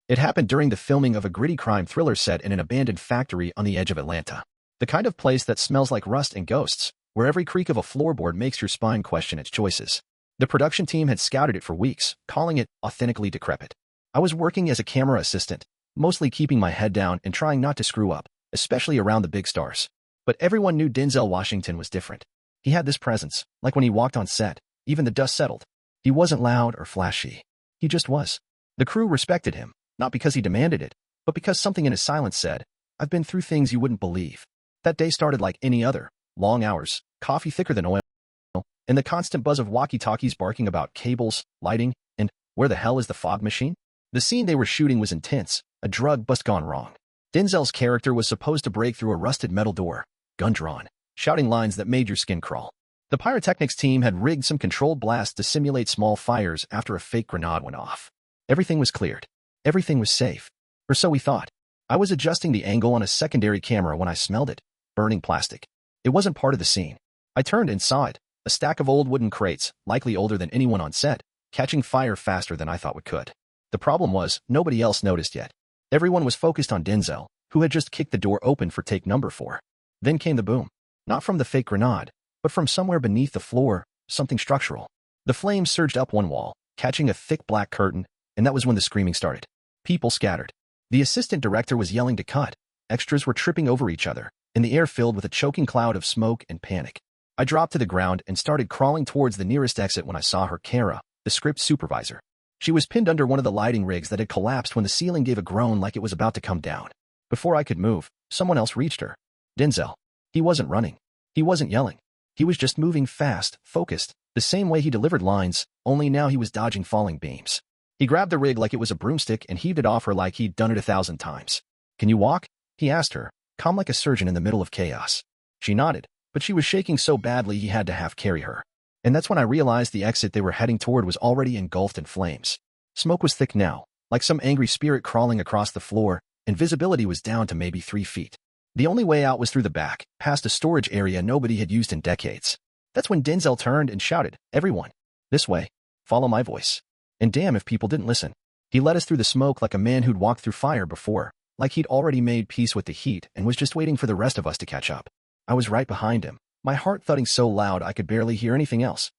It happened during the filming of a gritty crime thriller set in an abandoned factory on the edge of Atlanta. The kind of place that smells like rust and ghosts, where every creak of a floorboard makes your spine question its choices. The production team had scouted it for weeks, calling it authentically decrepit. I was working as a camera assistant, mostly keeping my head down and trying not to screw up, especially around the big stars. But everyone knew Denzel Washington was different. He had this presence, like when he walked on set, even the dust settled. He wasn't loud or flashy. He just was. The crew respected him, not because he demanded it, but because something in his silence said, "I've been through things you wouldn't believe." That day started like any other, long hours, coffee thicker than oil, and the constant buzz of walkie-talkies barking about cables, lighting, and where the hell is the fog machine? The scene they were shooting was intense, a drug bust gone wrong. Denzel's character was supposed to break through a rusted metal door, gun drawn, shouting lines that made your skin crawl. The pyrotechnics team had rigged some controlled blasts to simulate small fires after a fake grenade went off. Everything was cleared. Everything was safe. Or so we thought. I was adjusting the angle on a secondary camera when I smelled it. Burning plastic. It wasn't part of the scene. I turned and saw it. A stack of old wooden crates, likely older than anyone on set, catching fire faster than I thought we could. The problem was, nobody else noticed yet. Everyone was focused on Denzel, who had just kicked the door open for take number 4. Then came the boom. Not from the fake grenade, but from somewhere beneath the floor, something structural. The flames surged up one wall, catching a thick black curtain, and that was when the screaming started. People scattered. The assistant director was yelling to cut. Extras were tripping over each other, and the air filled with a choking cloud of smoke and panic. I dropped to the ground and started crawling towards the nearest exit when I saw her, Kara, the script supervisor. She was pinned under one of the lighting rigs that had collapsed when the ceiling gave a groan like it was about to come down. Before I could move, someone else reached her. Denzel. He wasn't running. He wasn't yelling. He was just moving fast, focused, the same way he delivered lines, only now he was dodging falling beams. He grabbed the rig like it was a broomstick and heaved it off her like he'd done it 1,000 times. "Can you walk?" he asked her, calm like a surgeon in the middle of chaos. She nodded, but she was shaking so badly he had to half carry her. And that's when I realized the exit they were heading toward was already engulfed in flames. Smoke was thick now, like some angry spirit crawling across the floor, and visibility was down to maybe 3 feet. The only way out was through the back, past a storage area nobody had used in decades. That's when Denzel turned and shouted, "Everyone, this way. Follow my voice." And damn if people didn't listen. He led us through the smoke like a man who'd walked through fire before, like he'd already made peace with the heat and was just waiting for the rest of us to catch up. I was right behind him, my heart thudding so loud I could barely hear anything else.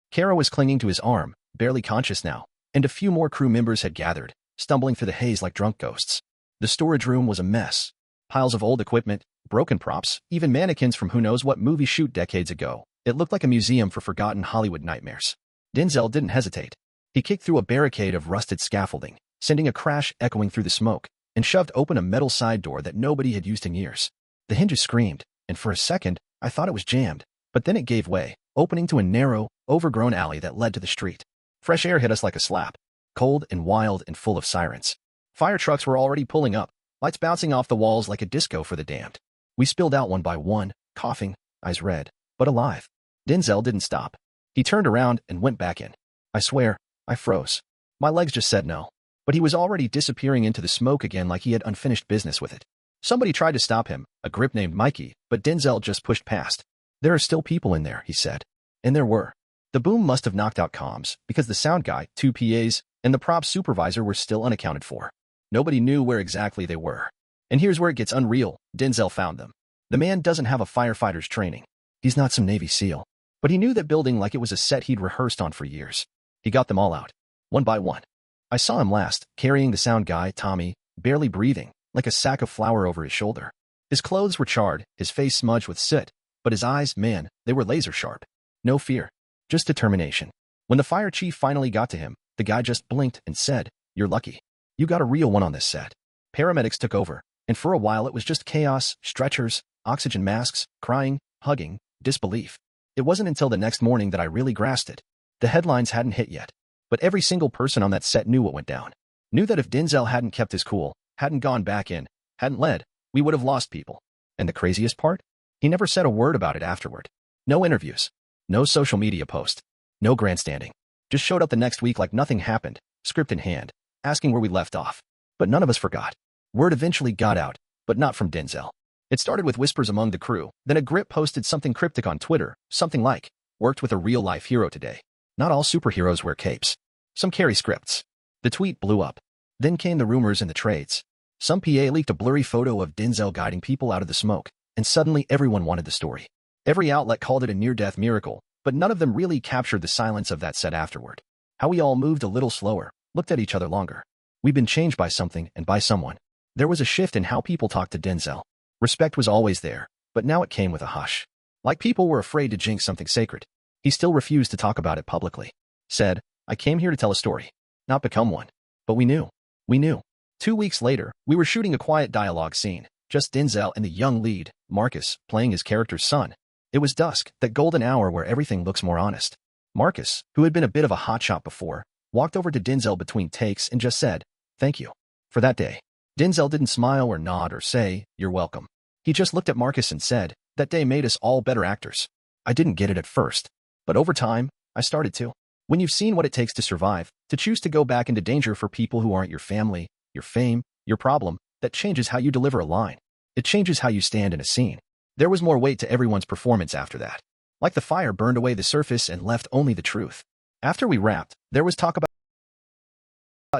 Kara was clinging to his arm, barely conscious now, and a few more crew members had gathered, stumbling through the haze like drunk ghosts. The storage room was a mess. Piles of old equipment, broken props, even mannequins from who knows what movie shoot decades ago. It looked like a museum for forgotten Hollywood nightmares. Denzel didn't hesitate. He kicked through a barricade of rusted scaffolding, sending a crash echoing through the smoke, and shoved open a metal side door that nobody had used in years. The hinges screamed, and for a second, I thought it was jammed, but then it gave way, opening to a narrow, overgrown alley that led to the street. Fresh air hit us like a slap, cold and wild and full of sirens. Fire trucks were already pulling up, lights bouncing off the walls like a disco for the damned. We spilled out one by one, coughing, eyes red, but alive. Denzel didn't stop. He turned around and went back in. I swear, I froze. My legs just said no. But he was already disappearing into the smoke again like he had unfinished business with it. Somebody tried to stop him, a grip named Mikey, but Denzel just pushed past. "There are still people in there," he said. And there were. The boom must have knocked out comms, because the sound guy, 2 PAs, and the prop supervisor were still unaccounted for. Nobody knew where exactly they were. And here's where it gets unreal. Denzel found them. The man doesn't have a firefighter's training. He's not some Navy SEAL. But he knew that building like it was a set he'd rehearsed on for years. He got them all out, one by one. I saw him last, carrying the sound guy, Tommy, barely breathing, like a sack of flour over his shoulder. His clothes were charred, his face smudged with soot, but his eyes, man, they were laser sharp. No fear, just determination. When the fire chief finally got to him, the guy just blinked and said, "You're lucky. You got a real one on this set." Paramedics took over, and for a while it was just chaos, stretchers, oxygen masks, crying, hugging, disbelief. It wasn't until the next morning that I really grasped it. The headlines hadn't hit yet, but every single person on that set knew what went down. Knew that if Denzel hadn't kept his cool, hadn't gone back in, hadn't led, we would have lost people. And the craziest part? He never said a word about it afterward. No interviews. No social media post. No grandstanding. Just showed up the next week like nothing happened, script in hand, asking where we left off. But none of us forgot. Word eventually got out, but not from Denzel. It started with whispers among the crew, then a grip posted something cryptic on Twitter, something like, "Worked with a real-life hero today. Not all superheroes wear capes. Some carry scripts." The tweet blew up. Then came the rumors and the trades. Some PA leaked a blurry photo of Denzel guiding people out of the smoke, and suddenly everyone wanted the story. Every outlet called it a near-death miracle, but none of them really captured the silence of that set afterward. How we all moved a little slower, looked at each other longer. We'd been changed by something and by someone. There was a shift in how people talked to Denzel. Respect was always there, but now it came with a hush. Like people were afraid to jinx something sacred. He still refused to talk about it publicly. Said, I came here to tell a story, not become one. But we knew. We knew. 2 weeks later, we were shooting a quiet dialogue scene, just Denzel and the young lead, Marcus, playing his character's son. It was dusk, that golden hour where everything looks more honest. Marcus, who had been a bit of a hotshot before, walked over to Denzel between takes and just said, thank you. For that day. Denzel didn't smile or nod or say, you're welcome. He just looked at Marcus and said, that day made us all better actors. I didn't get it at first, but over time, I started to. When you've seen what it takes to survive, to choose to go back into danger for people who aren't your family, your fame, your problem, that changes how you deliver a line. It changes how you stand in a scene. There was more weight to everyone's performance after that. Like the fire burned away the surface and left only the truth. After we wrapped, there was talk about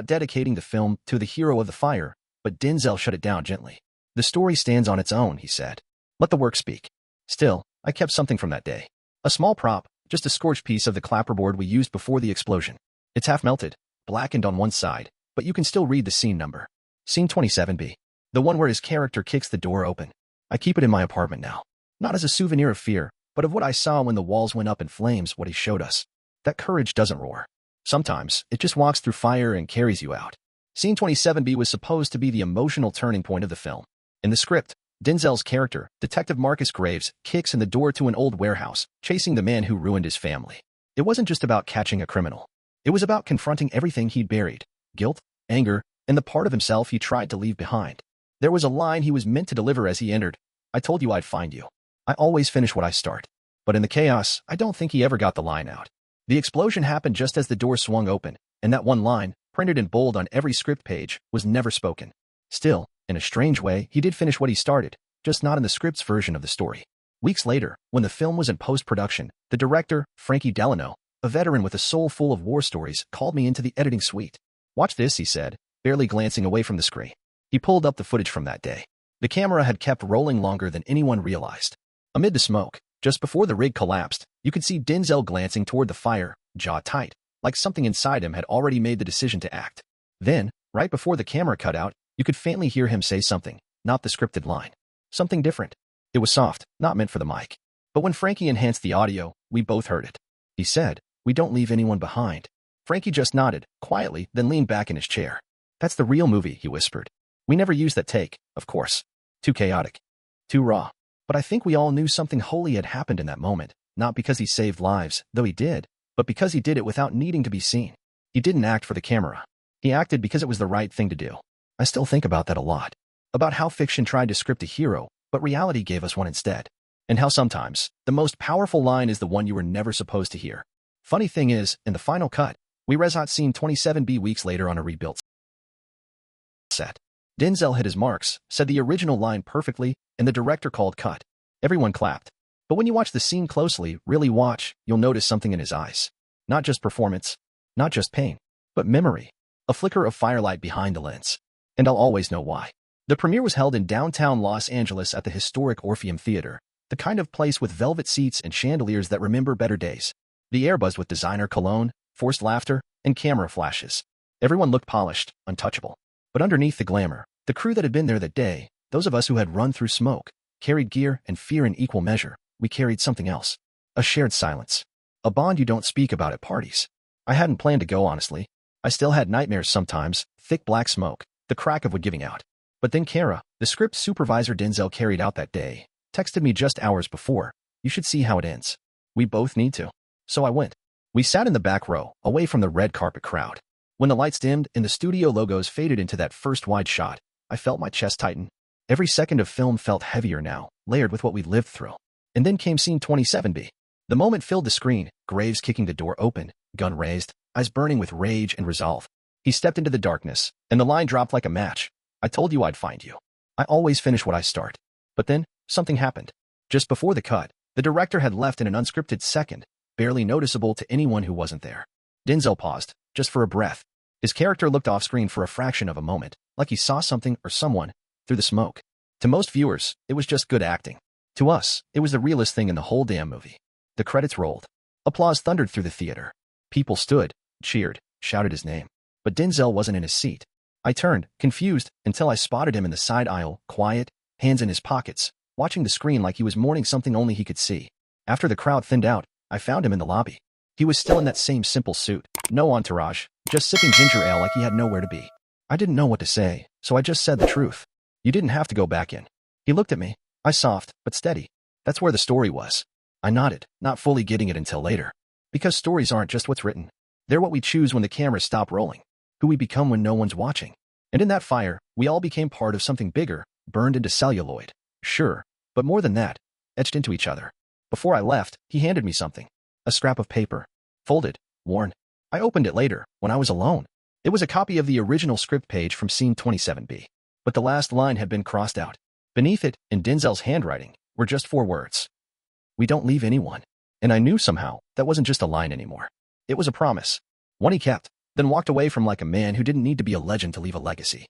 dedicating the film to the hero of the fire, but Denzel shut it down gently. The story stands on its own, he said. Let the work speak. Still, I kept something from that day. A small prop, just a scorched piece of the clapperboard we used before the explosion. It's half melted, blackened on one side, but you can still read the scene number. Scene 27B. The one where his character kicks the door open. I keep it in my apartment now. Not as a souvenir of fear, but of what I saw when the walls went up in flames, what he showed us. That courage doesn't roar. Sometimes, it just walks through fire and carries you out. Scene 27B was supposed to be the emotional turning point of the film. In the script, Denzel's character, Detective Marcus Graves, kicks in the door to an old warehouse, chasing the man who ruined his family. It wasn't just about catching a criminal. It was about confronting everything he'd buried, guilt, anger, and the part of himself he tried to leave behind. There was a line he was meant to deliver as he entered. I told you I'd find you. I always finish what I start. But in the chaos, I don't think he ever got the line out. The explosion happened just as the door swung open, and that one line, printed in bold on every script page, was never spoken. Still, in a strange way, he did finish what he started, just not in the script's version of the story. Weeks later, when the film was in post-production, the director, Frankie Delano, a veteran with a soul full of war stories, called me into the editing suite. Watch this, he said, barely glancing away from the screen. He pulled up the footage from that day. The camera had kept rolling longer than anyone realized. Amid the smoke, just before the rig collapsed, you could see Denzel glancing toward the fire, jaw tight, like something inside him had already made the decision to act. Then, right before the camera cut out, you could faintly hear him say something, not the scripted line. Something different. It was soft, not meant for the mic. But when Frankie enhanced the audio, we both heard it. He said, we don't leave anyone behind. Frankie just nodded, quietly, then leaned back in his chair. That's the real movie, he whispered. We never used that take, of course. Too chaotic. Too raw. But I think we all knew something holy had happened in that moment, not because he saved lives, though he did, but because he did it without needing to be seen. He didn't act for the camera. He acted because it was the right thing to do. I still think about that a lot. About how fiction tried to script a hero, but reality gave us one instead. And how sometimes, the most powerful line is the one you were never supposed to hear. Funny thing is, in the final cut, we reshot scene 27B weeks later on a rebuilt set. Denzel hit his marks, said the original line perfectly, and the director called cut. Everyone clapped. But when you watch the scene closely, really watch, you'll notice something in his eyes. Not just performance, not just pain, but memory. A flicker of firelight behind the lens. And I'll always know why. The premiere was held in downtown Los Angeles at the historic Orpheum Theater, the kind of place with velvet seats and chandeliers that remember better days. The air buzzed with designer cologne, forced laughter, and camera flashes. Everyone looked polished, untouchable. But underneath the glamour, the crew that had been there that day, those of us who had run through smoke, carried gear and fear in equal measure, we carried something else. A shared silence. A bond you don't speak about at parties. I hadn't planned to go, honestly. I still had nightmares sometimes, thick black smoke, the crack of wood giving out. But then Kara, the script supervisor Denzel carried out that day, texted me just hours before, you should see how it ends. We both need to. So I went. We sat in the back row, away from the red carpet crowd. When the lights dimmed and the studio logos faded into that first wide shot, I felt my chest tighten. Every second of film felt heavier now, layered with what we lived through. And then came scene 27B. The moment filled the screen, Graves kicking the door open, gun raised, eyes burning with rage and resolve. He stepped into the darkness, and the line dropped like a match. I told you I'd find you. I always finish what I start. But then, something happened. Just before the cut, the director had left in an unscripted second, barely noticeable to anyone who wasn't there. Denzel paused, just for a breath. His character looked off-screen for a fraction of a moment, like he saw something or someone through the smoke. To most viewers, it was just good acting. To us, it was the realest thing in the whole damn movie. The credits rolled. Applause thundered through the theater. People stood, cheered, shouted his name. But Denzel wasn't in his seat. I turned, confused, until I spotted him in the side aisle, quiet, hands in his pockets, watching the screen like he was mourning something only he could see. After the crowd thinned out, I found him in the lobby. He was still in that same simple suit, no entourage, just sipping ginger ale like he had nowhere to be. I didn't know what to say, so I just said the truth. You didn't have to go back in. He looked at me. I soft, but steady. That's where the story was. I nodded, not fully getting it until later. Because stories aren't just what's written. They're what we choose when the cameras stop rolling. Who we become when no one's watching. And in that fire, we all became part of something bigger, burned into celluloid. Sure, but more than that, etched into each other. Before I left, he handed me something. A scrap of paper. Folded, worn. I opened it later, when I was alone. It was a copy of the original script page from scene 27B. But the last line had been crossed out. Beneath it, in Denzel's handwriting, were just 4 words. We don't leave anyone. And I knew somehow that wasn't just a line anymore. It was a promise. One he kept, then walked away from like a man who didn't need to be a legend to leave a legacy.